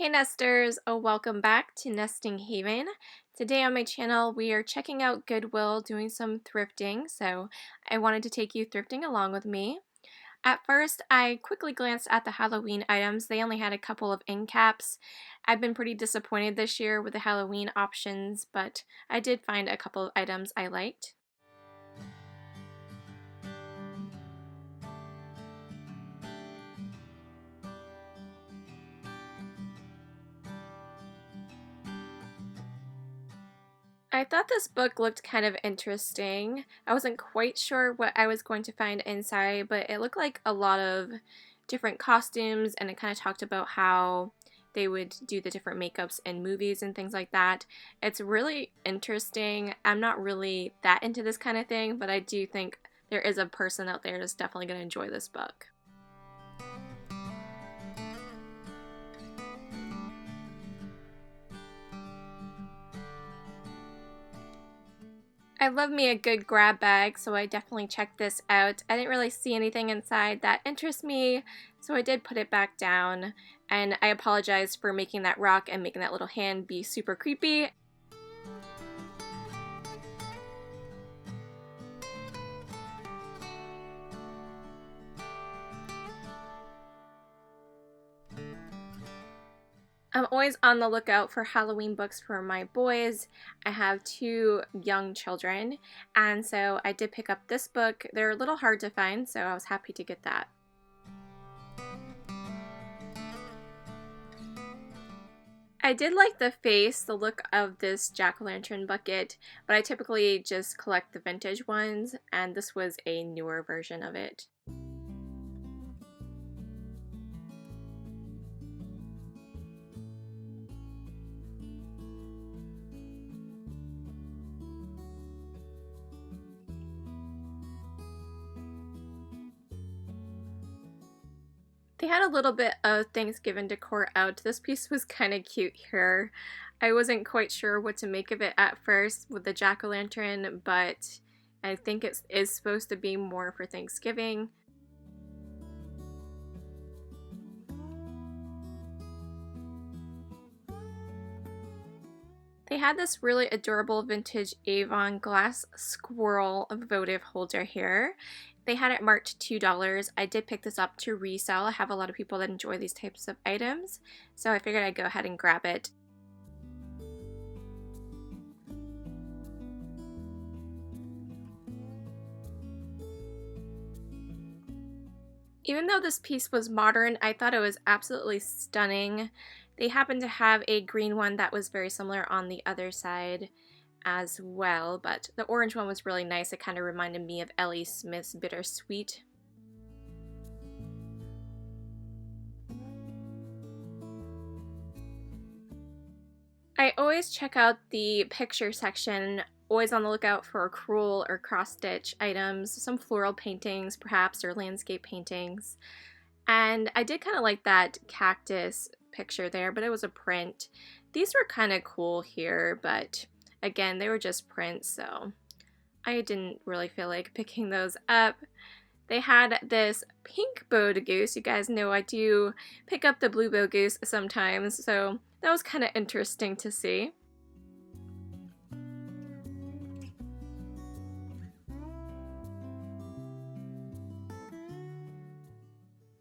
Hey Nesters, welcome back to Nesting Haven. Today on my channel we are checking out Goodwill, doing some thrifting, so I wanted to take you thrifting along with me. At first I quickly glanced at the Halloween items. They only had a couple of end caps. I've been pretty disappointed this year with the Halloween options, but I did find a couple of items I liked. I thought this book looked kind of interesting. I wasn't quite sure what I was going to find inside, but it looked like a lot of different costumes, and it kind of talked about how they would do the different makeups in movies and things like that. It's really interesting. I'm not really that into this kind of thing, but I do think there is a person out there that's definitely going to enjoy this book. I love me a good grab bag, so I definitely checked this out. I didn't really see anything inside that interests me, so I did put it back down, and I apologize for making that rock and making that little hand be super creepy. I'm always on the lookout for Halloween books for my boys. I have two young children, and so I did pick up this book. They're a little hard to find, so I was happy to get that. I did like the face, the look of this jack-o'-lantern bucket, but I typically just collect the vintage ones, and this was a newer version of it. They had a little bit of Thanksgiving decor out. This piece was kind of cute here. I wasn't quite sure what to make of it at first with the jack-o'-lantern, but I think it is supposed to be more for Thanksgiving. They had this really adorable vintage Avon glass squirrel votive holder here. They had it marked $2. I did pick this up to resell. I have a lot of people that enjoy these types of items, so I figured I'd go ahead and grab it. Even though this piece was modern, I thought it was absolutely stunning. They happened to have a green one that was very similar on the other side as well, but the orange one was really nice. It kind of reminded me of Ellie Smith's Bittersweet. I always check out the picture section, always on the lookout for crewel or cross-stitch items, some floral paintings perhaps, or landscape paintings. And I did kind of like that cactus picture there, but it was a print. These were kind of cool here, but again, they were just prints, so I didn't really feel like picking those up. They had this pink bowed goose. You guys know I do pick up the blue bowed goose sometimes, so that was kind of interesting to see.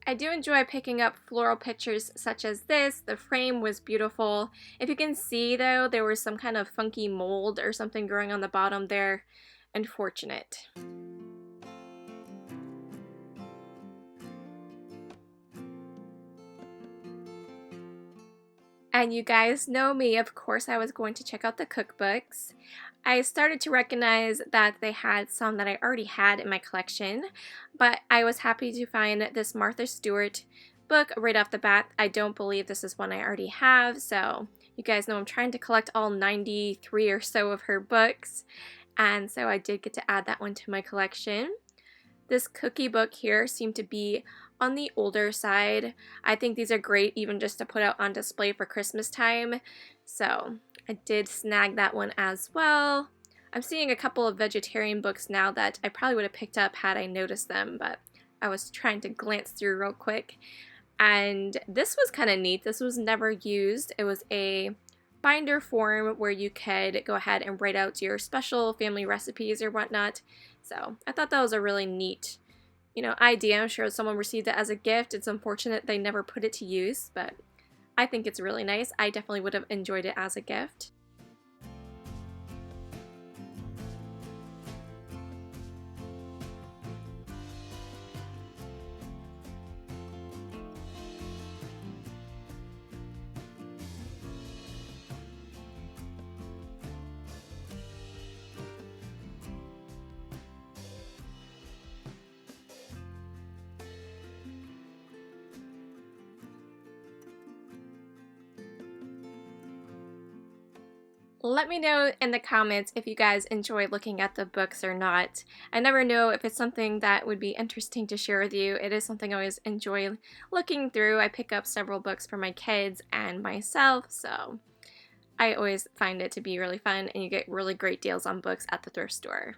I do enjoy picking up floral pictures such as this. The frame was beautiful. If you can see though, there was some kind of funky mold or something growing on the bottom there. Unfortunate. And you guys know me, of course I was going to check out the cookbooks. I started to recognize that they had some that I already had in my collection, but I was happy to find this Martha Stewart book right off the bat. I don't believe this is one I already have, so you guys know I'm trying to collect all 93 or so of her books, and so I did get to add that one to my collection. This cookie book here seemed to be on the older side. I think these are great even just to put out on display for Christmas time, so I did snag that one as well. I'm seeing a couple of vegetarian books now that I probably would have picked up had I noticed them, but I was trying to glance through real quick. And this was kind of neat. This was never used. It was a binder form where you could go ahead and write out your special family recipes or whatnot. So I thought that was a really neat, idea. I'm sure someone received it as a gift. It's unfortunate they never put it to use, but I think it's really nice. I definitely would have enjoyed it as a gift. Let me know in the comments if you guys enjoy looking at the books or not. I never know if it's something that would be interesting to share with you. It is something I always enjoy looking through. I pick up several books for my kids and myself, so I always find it to be really fun, and you get really great deals on books at the thrift store.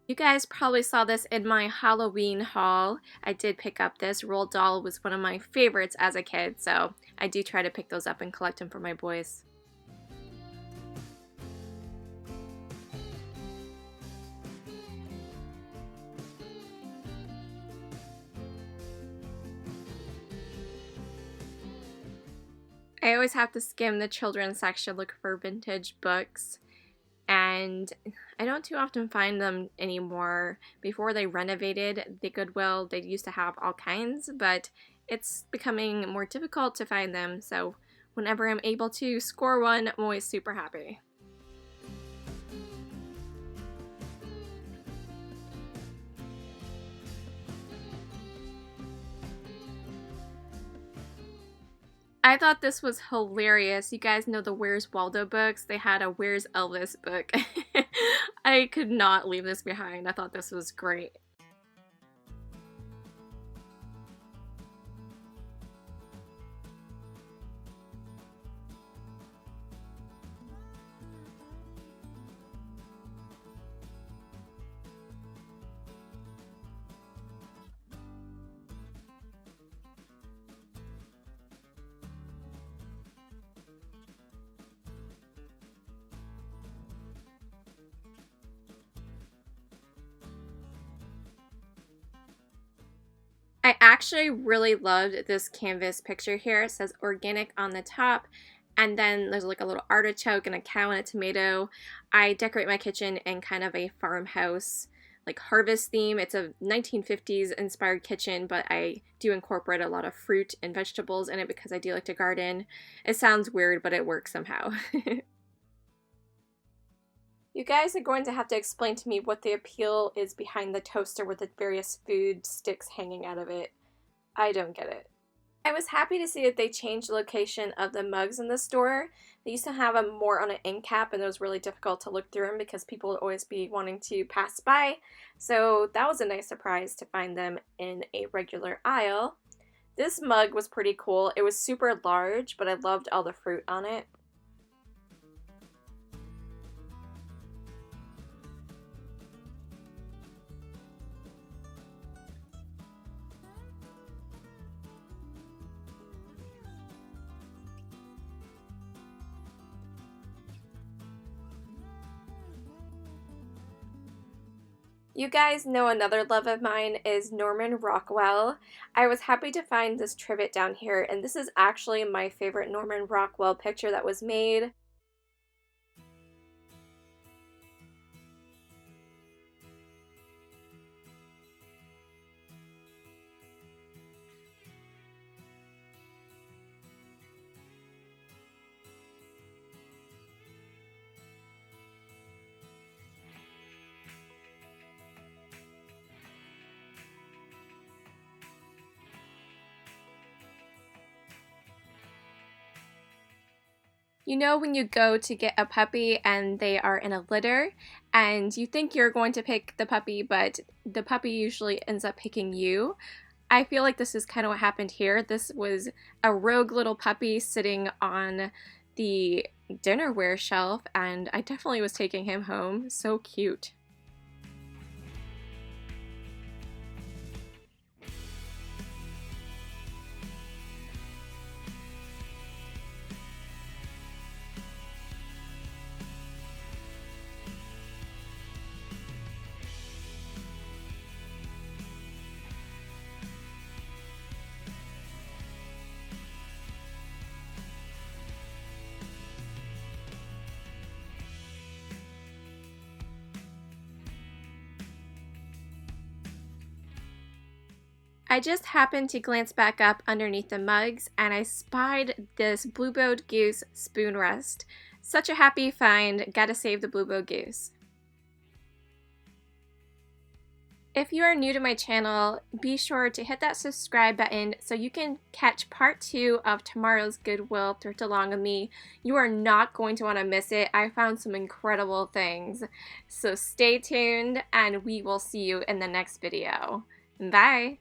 You guys probably saw this in my Halloween haul. I did pick up this. Roald Dahl was one of my favorites as a kid, so I do try to pick those up and collect them for my boys. I always have to skim the children's section, look for vintage books, and I don't too often find them anymore. Before they renovated the Goodwill, they used to have all kinds, but it's becoming more difficult to find them, so whenever I'm able to score one, I'm always super happy. I thought this was hilarious. You guys know the Where's Waldo books? They had a Where's Elvis book. I could not leave this behind. I thought this was great. I actually really loved this canvas picture here. It says organic on the top, and then there's like a little artichoke and a cow and a tomato. I decorate my kitchen in kind of a farmhouse, like harvest theme. It's a 1950s inspired kitchen, but I do incorporate a lot of fruit and vegetables in it because I do like to garden. It sounds weird, but it works somehow. You guys are going to have to explain to me what the appeal is behind the toaster with the various food sticks hanging out of it. I don't get it. I was happy to see that they changed the location of the mugs in the store. They used to have them more on an end cap, and it was really difficult to look through them because people would always be wanting to pass by. So that was a nice surprise to find them in a regular aisle. This mug was pretty cool. It was super large, but I loved all the fruit on it. You guys know another love of mine is Norman Rockwell. I was happy to find this trivet down here, and this is actually my favorite Norman Rockwell picture that was made. You know when you go to get a puppy and they are in a litter and you think you're going to pick the puppy, but the puppy usually ends up picking you? I feel like this is kind of what happened here. This was a rogue little puppy sitting on the dinnerware shelf, and I definitely was taking him home. So cute. I just happened to glance back up underneath the mugs and I spied this blue-billed goose spoon rest. Such a happy find, gotta save the blue-billed goose. If you are new to my channel, be sure to hit that subscribe button so you can catch part 2 of tomorrow's Goodwill Thrift Along with me. You are not going to want to miss it. I found some incredible things. So stay tuned and we will see you in the next video. Bye!